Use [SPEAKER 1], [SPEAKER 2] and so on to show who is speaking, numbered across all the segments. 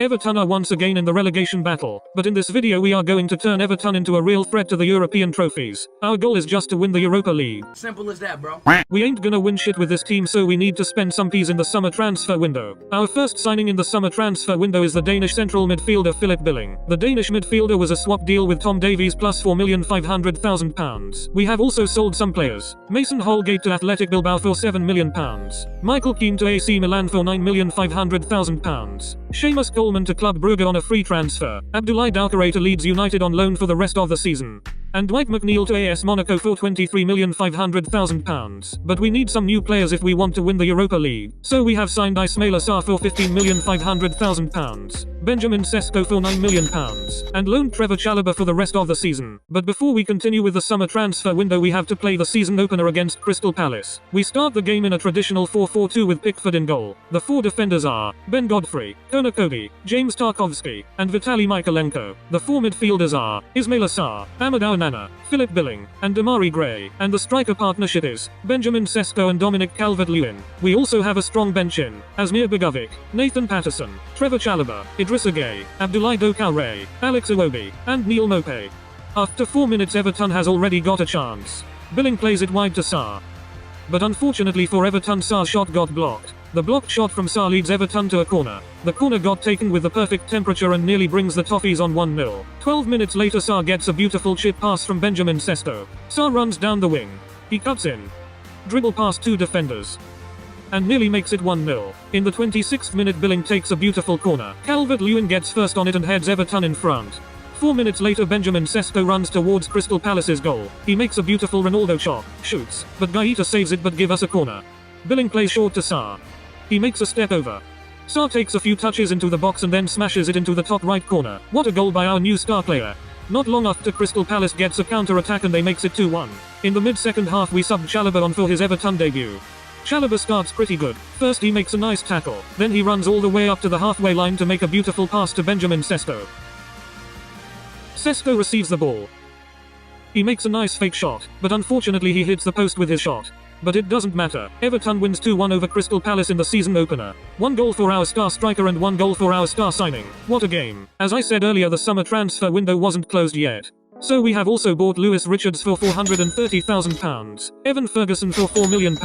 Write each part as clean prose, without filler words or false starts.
[SPEAKER 1] Everton are once again in the relegation battle, but in this video we are going to turn Everton into a real threat to the European trophies. Our goal is just to win the Europa League.
[SPEAKER 2] Simple as that, bro.
[SPEAKER 1] We ain't gonna win shit with this team, so we need to spend some peas in the summer transfer window. Our first signing in the summer transfer window is the Danish central midfielder Philip Billing. The Danish midfielder was a swap deal with Tom Davies plus £4,500,000. We have also sold some players. Mason Holgate to Athletic Bilbao for £7 million. Michael Keane to AC Milan for £9,500,000. Seamus Coleman to Club Brugge on a free transfer. Abdoulaye Doucouré to Leeds United on loan for the rest of the season. And Dwight McNeil to AS Monaco for £23,500,000. But we need some new players if we want to win the Europa League. So we have signed Ismaila Sarr for £15,500,000. Benjamin Sesko for £9 million. And loaned Trevor Chalobah for the rest of the season. But before we continue with the summer transfer window, we have to play the season opener against Crystal Palace. We start the game in a traditional 4-4-2 with Pickford in goal. The four defenders are Ben Godfrey, Conor Coady, James Tarkowski, and Vitaly Mykolenko. The four midfielders are Ismaila Sarr, Amadou Onana, Philip Billing, and Demarai Gray. And the striker partnership is Benjamin Sesko and Dominic Calvert-Lewin. We also have a strong bench in Asmir Begovic, Nathan Patterson, Trevor Chalobah, Idrissa Gueye, Abdoulaye Doucouré, Alex Iwobi, and Neal Maupay. After 4 minutes, Everton has already got a chance. Billing plays it wide to Sarr. But unfortunately for Everton, Sarr's shot got blocked. The blocked shot from Sarr leads Everton to a corner. The corner got taken with the perfect temperature and nearly brings the Toffees on 1-0. 12 minutes later, Sarr gets a beautiful chip pass from Benjamin Sesko. Sarr runs down the wing. He cuts in. Dribble past two defenders. And nearly makes it 1-0. In the 26th minute, Billing takes a beautiful corner. Calvert-Lewin gets first on it and heads Everton in front. 4 minutes later, Benjamin Sesko runs towards Crystal Palace's goal. He makes a beautiful Ronaldo chop, shoots, but Guaita saves it but give us a corner. Billing plays short to Sarr. He makes a step over. Sarr takes a few touches into the box and then smashes it into the top right corner. What a goal by our new star player. Not long after, Crystal Palace gets a counter-attack and they makes it 2-1. In the mid-second half, we subbed Chalobah on for his Everton debut. Chalobah starts pretty good. First he makes a nice tackle, then he runs all the way up to the halfway line to make a beautiful pass to Benjamin Sesko. Sesko receives the ball. He makes a nice fake shot, but unfortunately he hits the post with his shot. But it doesn't matter. Everton wins 2-1 over Crystal Palace in the season opener. 1 goal for our star striker and 1 goal for our star signing. What a game. As I said earlier, the summer transfer window wasn't closed yet. So we have also bought Lewis Richards for £430,000, Evan Ferguson for £4 million,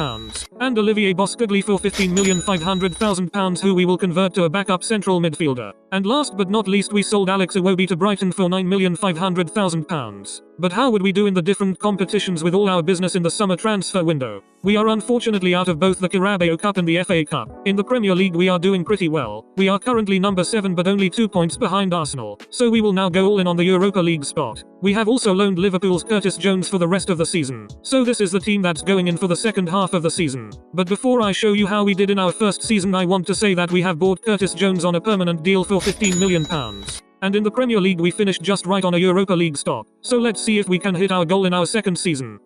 [SPEAKER 1] and Olivier Boscagli for £15,500,000, who we will convert to a backup central midfielder. And last but not least, we sold Alex Iwobi to Brighton for £9,500,000. But how would we do in the different competitions with all our business in the summer transfer window? We are unfortunately out of both the Carabao Cup and the FA Cup. In the Premier League we are doing pretty well. We are currently number 7 but only 2 points behind Arsenal. So we will now go all in on the Europa League spot. We have also loaned Liverpool's Curtis Jones for the rest of the season. So this is the team that's going in for the second half of the season. But before I show you how we did in our first season, I want to say that we have bought Curtis Jones on a permanent deal for £15 million. And in the Premier League we finished just right on a Europa League stop. So let's see if we can hit our goal in our second season.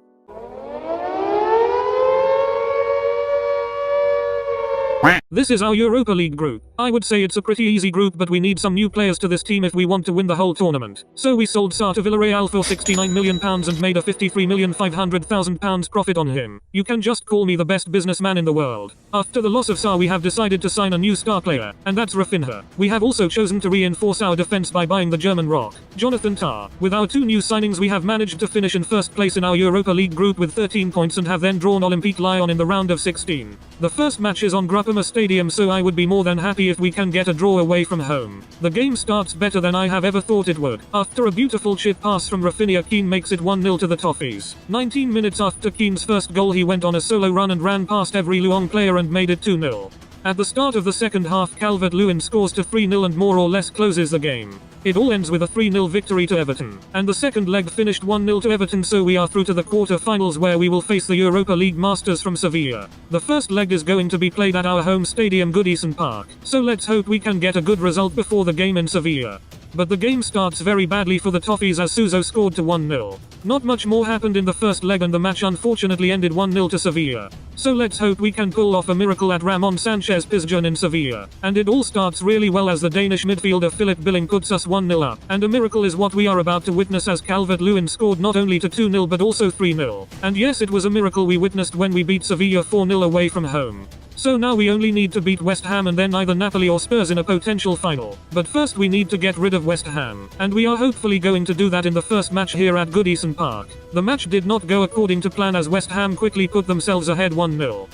[SPEAKER 1] This is our Europa League group. I would say it's a pretty easy group, but we need some new players to this team if we want to win the whole tournament. So we sold Sarr to Villarreal for £69 million and made a £53,500,000 profit on him. You can just call me the best businessman in the world. After the loss of Sarr, we have decided to sign a new star player, and that's Rafinha. We have also chosen to reinforce our defense by buying the German rock, Jonathan Tah. With our 2 new signings, we have managed to finish in first place in our Europa League group with 13 points and have then drawn Olympique Lyon in the round of 16. The first match is on Groupama Stadium, so I would be more than happy if we can get a draw away from home. The game starts better than I have ever thought it would. After a beautiful chip pass from Rafinha, Keane makes it 1-0 to the Toffees. 19 minutes after Keane's first goal, he went on a solo run and ran past every Lyon player and made it 2-0. At the start of the second half, Calvert-Lewin scores to 3-0 and more or less closes the game. It all ends with a 3-0 victory to Everton. And the second leg finished 1-0 to Everton, so we are through to the quarter-finals where we will face the Europa League masters from Sevilla. The first leg is going to be played at our home stadium, Goodison Park. So let's hope we can get a good result before the game in Sevilla. But the game starts very badly for the Toffees as Suso scored to 1-0. Not much more happened in the first leg and the match unfortunately ended 1-0 to Sevilla. So let's hope we can pull off a miracle at Ramon Sanchez Pizjuan in Sevilla. And it all starts really well as the Danish midfielder Philip Billing puts us 1-0 up. And a miracle is what we are about to witness as Calvert-Lewin scored not only to 2-0 but also 3-0. And yes, it was a miracle we witnessed when we beat Sevilla 4-0 away from home. So now we only need to beat West Ham and then either Napoli or Spurs in a potential final. But first we need to get rid of West Ham, and we are hopefully going to do that in the first match here at Goodison Park. The match did not go according to plan as West Ham quickly put themselves ahead 1-0.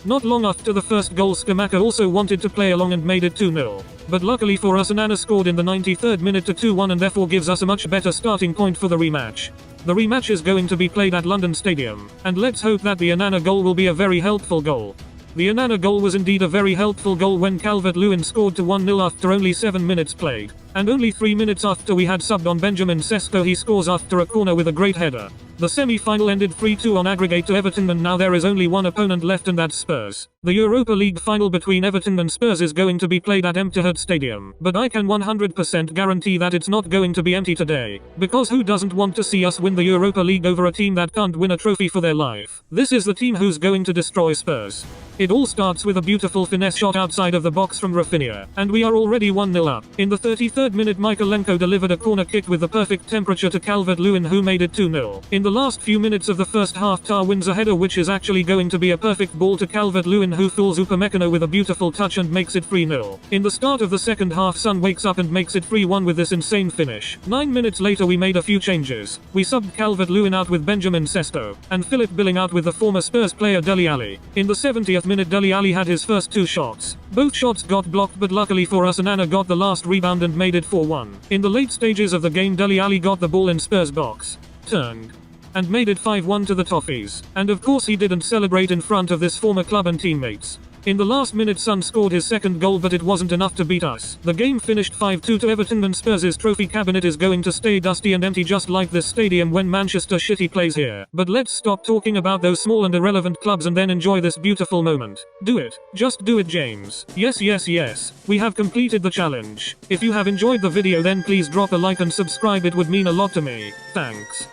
[SPEAKER 1] Not long after the first goal, Skamaka also wanted to play along and made it 2-0. But luckily for us, Onana scored in the 93rd minute to 2-1 and therefore gives us a much better starting point for the rematch. The rematch is going to be played at London Stadium, and let's hope that the Onana goal will be a very helpful goal. The Onana goal was indeed a very helpful goal when Calvert-Lewin scored to 1-0 after only 7 minutes played. And only 3 minutes after we had subbed on Benjamin Sesko, he scores after a corner with a great header. The semi-final ended 3-2 on aggregate to Everton, and now there is only one opponent left, and that's Spurs. The Europa League final between Everton and Spurs is going to be played at Etihad Stadium, but I can 100% guarantee that it's not going to be empty today, because who doesn't want to see us win the Europa League over a team that can't win a trophy for their life? This is the team who's going to destroy Spurs. It all starts with a beautiful finesse shot outside of the box from Rafinha, and we are already 1-0 up. In the 33rd minute, Michaelenko delivered a corner kick with the perfect temperature to Calvert-Lewin, who made it 2-0. In the last few minutes of the first half, Tar wins a header which is actually going to be a perfect ball to Calvert-Lewin, who fools Upamecano with a beautiful touch and makes it 3-0. In the start of the second half, Son wakes up and makes it 3-1 with this insane finish. 9 minutes later we made a few changes. We subbed Calvert-Lewin out with Benjamin Sesko, and Philip Billing out with the former Spurs player Dele Alli. In the 70th minute, Dele Alli had his first 2 shots. Both shots got blocked, but luckily for us, Onana got the last rebound and made it 4-1. In the late stages of the game, Dele Alli got the ball in Spurs box, turned, and made it 5-1 to the Toffees. And of course he didn't celebrate in front of this former club and teammates. In the last minute, Son scored his second goal, but it wasn't enough to beat us. The game finished 5-2 to Everton, and Spurs' trophy cabinet is going to stay dusty and empty just like this stadium when Manchester City plays here. But let's stop talking about those small and irrelevant clubs and then enjoy this beautiful moment. Do it. Just do it, James. Yes, yes, yes. We have completed the challenge. If you have enjoyed the video, then please drop a like and subscribe. It would mean a lot to me. Thanks.